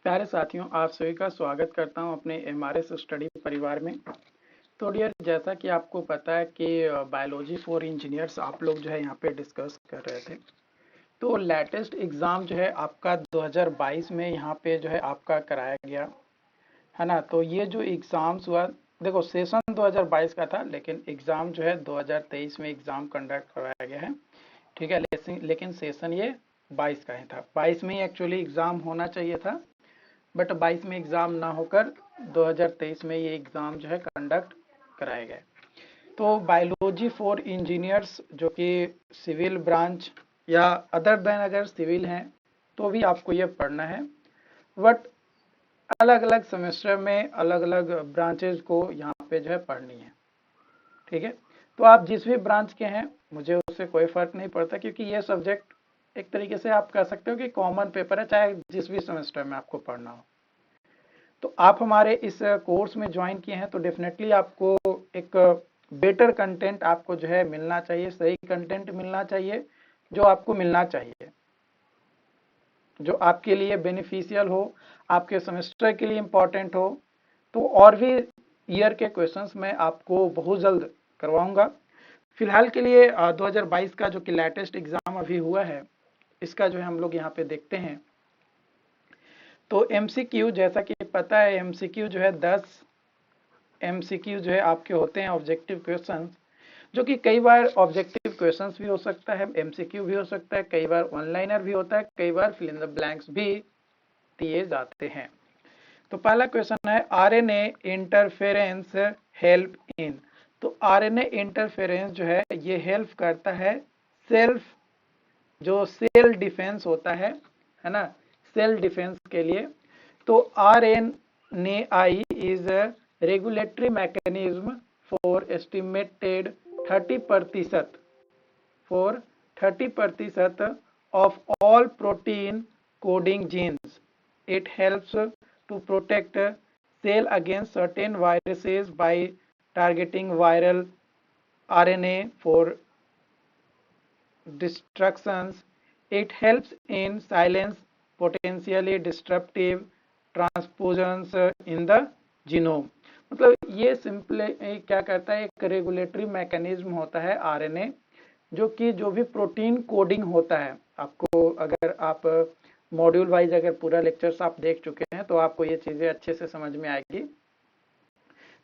प्यारे साथियों, आप सभी का स्वागत करता हूं अपने एमआरएस स्टडी परिवार में। तो डियर, जैसा कि आपको पता है कि बायोलॉजी फॉर इंजीनियर्स आप लोग जो है यहाँ पे डिस्कस कर रहे थे। तो लेटेस्ट एग्ज़ाम जो है आपका 2022 में यहाँ पे जो है आपका कराया गया है ना। तो ये जो एग्ज़ाम्स हुआ, देखो सेशन 2022 का था, लेकिन एग्ज़ाम जो है 2023 में एग्ज़ाम कंडक्ट करवाया गया है। ठीक है, लेकिन सेशन ये 22 का ही था। 22 में ही एक्चुअली एग्ज़ाम होना चाहिए था, बट 22 में एग्ज़ाम ना होकर 2023 में ये एग्ज़ाम जो है कंडक्ट कराए गए। तो बायोलॉजी फॉर इंजीनियर्स जो कि सिविल ब्रांच या अदर देन अगर सिविल हैं तो भी आपको ये पढ़ना है, बट अलग अलग सेमेस्टर में अलग अलग ब्रांचेज को यहाँ पे जो है पढ़नी है। ठीक है, तो आप जिस भी ब्रांच के हैं मुझे उससे कोई फ़र्क नहीं पड़ता, क्योंकि ये सब्जेक्ट एक तरीके से आप कह सकते हो कि कॉमन पेपर है, चाहे जिस भी सेमेस्टर में आपको पढ़ना हो। तो आप हमारे इस कोर्स में ज्वाइन किए हैं तो डेफिनेटली आपको एक बेटर कंटेंट आपको जो है मिलना चाहिए, सही कंटेंट मिलना चाहिए, जो आपको मिलना चाहिए, जो आपके लिए बेनिफिशियल हो, आपके सेमेस्टर के लिए इम्पोर्टेंट हो। तो और भी ईयर के क्वेश्चंस मैं आपको बहुत जल्द करवाऊंगा। फिलहाल के लिए 2022 का जो कि लेटेस्ट एग्जाम अभी हुआ है, इसका जो है हम लोग यहाँ पे देखते हैं। तो एमसीक्यू, जैसा कि पता है, एमसीक्यू जो है 10 एमसीक्यू जो है आपके होते हैं, ऑब्जेक्टिव क्वेश्चंस, जो कि कई बार ऑब्जेक्टिव क्वेश्चंस भी हो सकता है, एमसीक्यू भी हो सकता है, कई बार ऑनलाइनर भी होता है, कई बार फिल इन द ब्लैंक्स भी दिए जाते हैं। तो पहला क्वेश्चन है, आरएनए इंटरफेरेंस हेल्प इन। तो आरएनए इंटरफेरेंस जो है ये हेल्प करता है सेल्फ, जो सेल डिफेंस होता है ना, सेल डिफेंस के लिए। तो RNAi is regulatory mechanism for estimated 30% for 30% of all protein coding genes. It helps to protect cell against certain viruses by targeting viral RNA for destructions. It helps in silence potentially disruptive transpositions in the genome. मतलब ये simple क्या करता है, एक regulatory mechanism होता है RNA, जो कि जो भी प्रोटीन कोडिंग होता है, आपको अगर आप मॉड्यूल वाइज अगर पूरा लेक्चर्स आप देख चुके हैं तो आपको ये चीज़ें अच्छे से समझ में आएगी।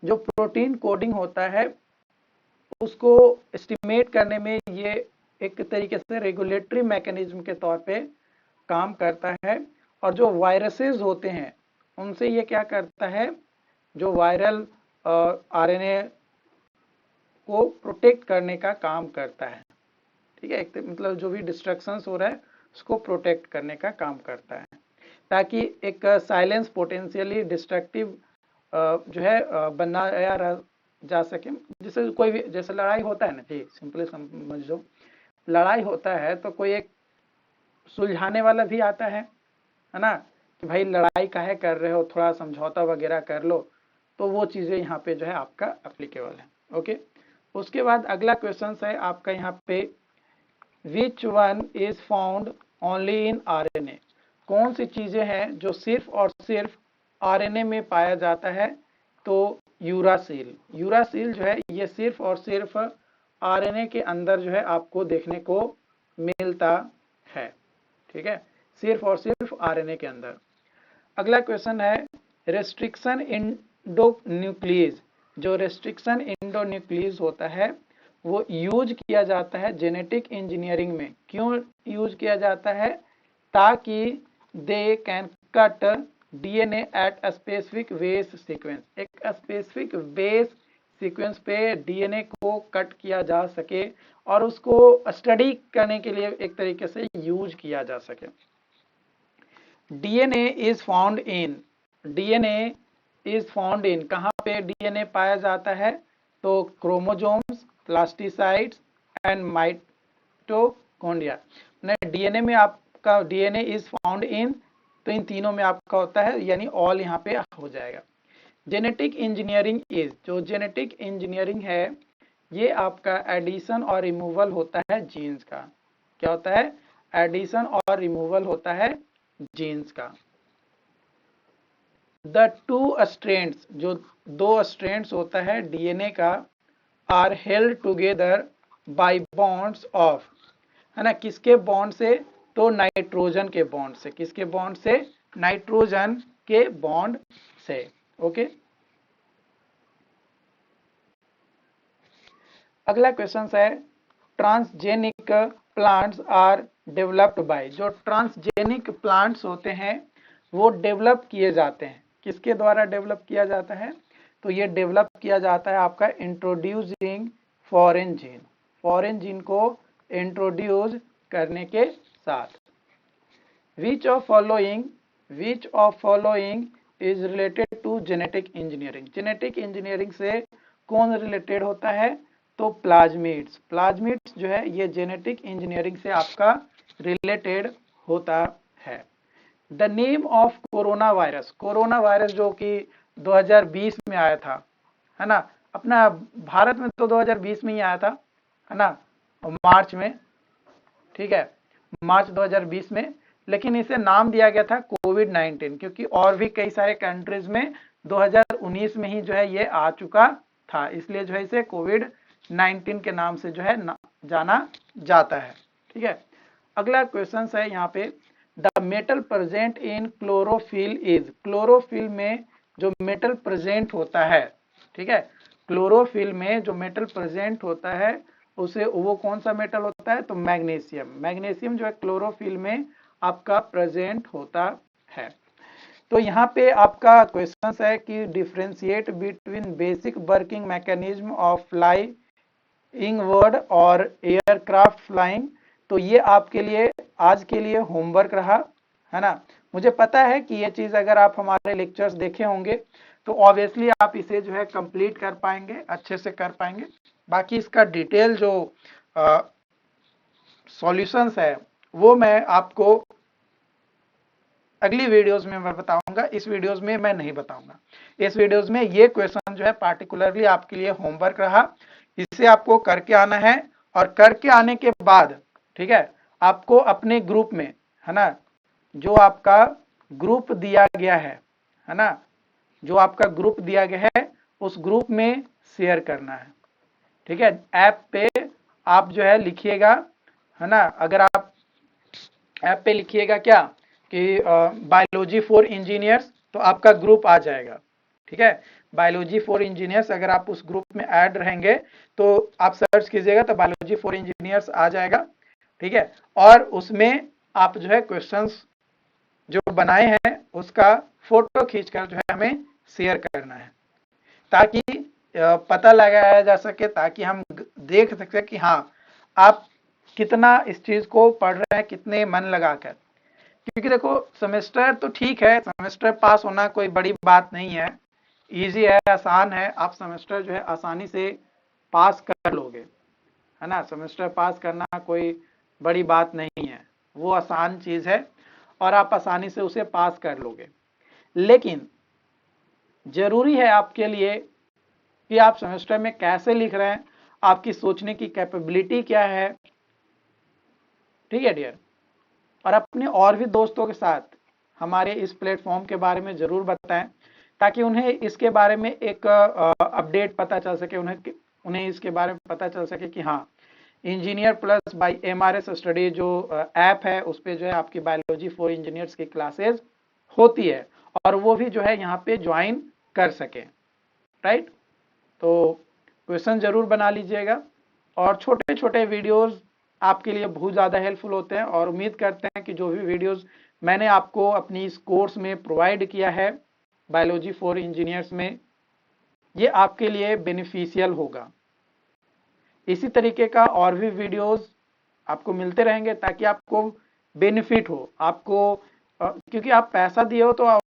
जो प्रोटीन कोडिंग होता है उसको एस्टिमेट करने में ये एक तरीके से रेगुलेटरी मैकेनिज्म के तौर पे काम करता है। और जो वायरसेस होते हैं उनसे ये क्या करता है, जो वायरल आरएनए को प्रोटेक्ट करने का काम करता है। ठीक है, एक मतलब जो भी डिस्ट्रक्शंस हो रहा है उसको प्रोटेक्ट करने का काम करता है, ताकि एक साइलेंस पोटेंशियली डिस्ट्रक्टिव जो है बनाया जा सके। जैसे कोई भी, जैसे लड़ाई होता है ना जी, सिंपली समझो, लड़ाई होता है तो कोई एक सुलझाने वाला भी आता है ना, कि भाई लड़ाई काहे कर रहे हो, थोड़ा समझौता वगैरह कर लो। तो वो चीज़ें यहाँ पे जो है आपका एप्लीकेबल है। ओके, उसके बाद अगला क्वेश्चन है आपका यहाँ पे, which one is found only in RNA. कौन सी चीजें हैं जो सिर्फ और सिर्फ आरएनए में पाया जाता है। तो यूरासिल, यूरासिल जो है ये सिर्फ और सिर्फ आरएनए के अंदर जो है आपको देखने को मिलता है। ठीक है, सिर्फ और सिर्फ आरएनए के अंदर। अगला क्वेश्चन है, रेस्ट्रिक्शन इंडोन्यूक्लियस। जो रेस्ट्रिक्शन इंडोन्यूक्लियस होता है वो यूज किया जाता है जेनेटिक इंजीनियरिंग में। क्यों यूज किया जाता है, ताकि they can cut DNA at a specific base sequence. एक स्पेसिफिक बेस सीक्वेंस पे डीएनए को कट किया जा सके और उसको स्टडी करने के लिए एक तरीके से यूज किया जा सके। DNA is found in, DNA is found in, कहाँ पे डीएनए पाया जाता है, तो क्रोमोजोम्स, प्लास्टिसाइड्स एंड माइटोकॉन्ड्रिया। डीएनए में आपका डीएनए इज फाउंड इन, तो इन तीनों में आपका होता है, यानी ऑल यहाँ पे हो जाएगा। जेनेटिक इंजीनियरिंग इज, जो जेनेटिक इंजीनियरिंग है ये आपका एडिशन और रिमूवल होता है जीन्स का। क्या होता है, एडिशन और रिमूवल होता है जीन्स का। द टू स्ट्रैंड्स, जो दो स्ट्रैंड्स होता है डीएनए का, are held together by bonds of, है ना, किसके बॉन्ड से, तो नाइट्रोजन के बॉन्ड से, किसके बॉन्ड से, नाइट्रोजन के बॉन्ड से। ओके, अगला क्वेश्चन है, transgenic plants are developed by, जो ट्रांसजेनिक प्लांट्स होते हैं वो डेवलप किए जाते हैं, किसके द्वारा डेवलप किया जाता है, तो ये डेवलप किया जाता है आपका introducing foreign gene, foreign gene को इंट्रोड्यूस करने के साथ। Which of following, which of following is related to genetic engineering, genetic engineering से कौन रिलेटेड होता है, तो प्लाज्मिड्स, प्लाज्मिड्स जो है ये जेनेटिक इंजीनियरिंग से आपका रिलेटेड होता है। The name of corona virus, corona virus जो कि 2020 में आया था, है ना, अपना भारत में तो 2020 में ही आया था, है ना, मार्च में, ठीक है, मार्च 2020 में, लेकिन इसे नाम दिया गया था कोविड 19, क्योंकि और भी कई सारे कंट्रीज में 2019 में ही जो है ये आ चुका था, इसलिए जो है इसे कोविड 19 के नाम से जो है जाना जाता है। ठीक है, अगला क्वेश्चन है यहाँ पे, the metal present in chlorophyll is, chlorophyll में जो मेटल प्रेजेंट होता है, ठीक है, क्लोरोफिल में जो मेटल प्रेजेंट होता है उसे, वो कौन सा मेटल होता है, तो मैग्नीशियम, मैग्नीशियम जो है क्लोरोफिल में आपका प्रेजेंट होता है। तो यहाँ पे आपका क्वेश्चन है कि differentiate between basic working mechanism of flying bird और एयरक्राफ्ट फ्लाइंग, तो ये आपके लिए आज के लिए होमवर्क रहा, है ना। मुझे पता है कि ये चीज अगर आप हमारे लेक्चर्स देखे होंगे तो ऑब्वियसली आप इसे जो है कंप्लीट कर पाएंगे, अच्छे से कर पाएंगे। बाकी इसका डिटेल जो सॉल्यूशंस है वो मैं आपको अगली वीडियोस में मैं बताऊंगा, इस वीडियोस में मैं नहीं बताऊंगा। इस वीडियोस में ये क्वेश्चन जो है पार्टिकुलरली आपके लिए होमवर्क रहा, इसे आपको करके आना है, और करके आने के बाद, ठीक है, आपको अपने ग्रुप में, है ना, जो आपका ग्रुप दिया गया है ना, जो आपका ग्रुप दिया गया है उस ग्रुप में शेयर करना है। ठीक है, ऐप पे आप जो है लिखिएगा, है ना, अगर आप ऐप पे लिखिएगा क्या कि बायोलॉजी फॉर इंजीनियर्स, तो आपका ग्रुप आ जाएगा। ठीक है, बायोलॉजी फॉर इंजीनियर्स, अगर आप उस ग्रुप में ऐड रहेंगे तो आप सर्च कीजिएगा तो बायोलॉजी फॉर इंजीनियर्स आ जाएगा। ठीक है, और उसमें आप जो है क्वेश्चंस जो बनाए हैं उसका फोटो खींचकर जो है हमें शेयर करना है, ताकि पता लगाया जा सके, ताकि हम देख सके कि हाँ आप कितना इस चीज को पढ़ रहे हैं, कितने मन लगाकर। क्योंकि देखो सेमेस्टर तो ठीक है, सेमेस्टर पास होना कोई बड़ी बात नहीं है, इजी है, आसान है, आप सेमेस्टर जो है आसानी से पास कर लोगे, है ना, सेमेस्टर पास करना कोई बड़ी बात नहीं है, वो आसान चीज है और आप आसानी से उसे पास कर लोगे। लेकिन जरूरी है आपके लिए कि आप सेमेस्टर में कैसे लिख रहे हैं, आपकी सोचने की कैपेबिलिटी क्या है। ठीक है डियर, और अपने और भी दोस्तों के साथ हमारे इस प्लेटफॉर्म के बारे में जरूर बताएं, ताकि उन्हें इसके बारे में एक अपडेट पता चल सके, उन्हें इसके बारे में पता चल सके कि हाँ engineer plus by MRS study जो ऐप है उस पर जो है आपकी बायोलॉजी फॉर इंजीनियर्स की क्लासेस होती है, और वो भी जो है यहाँ पे ज्वाइन कर सके। राइट, तो क्वेश्चन जरूर बना लीजिएगा, और छोटे छोटे वीडियोस आपके लिए बहुत ज़्यादा हेल्पफुल होते हैं, और उम्मीद करते हैं कि जो भी वीडियोस मैंने आपको अपनी इस कोर्स में प्रोवाइड किया है बायोलॉजी फॉर इंजीनियर्स में, ये आपके लिए बेनिफिशियल होगा। इसी तरीके का और भी वीडियोस आपको मिलते रहेंगे ताकि आपको बेनिफिट हो, आपको क्योंकि आप पैसा दिए हो तो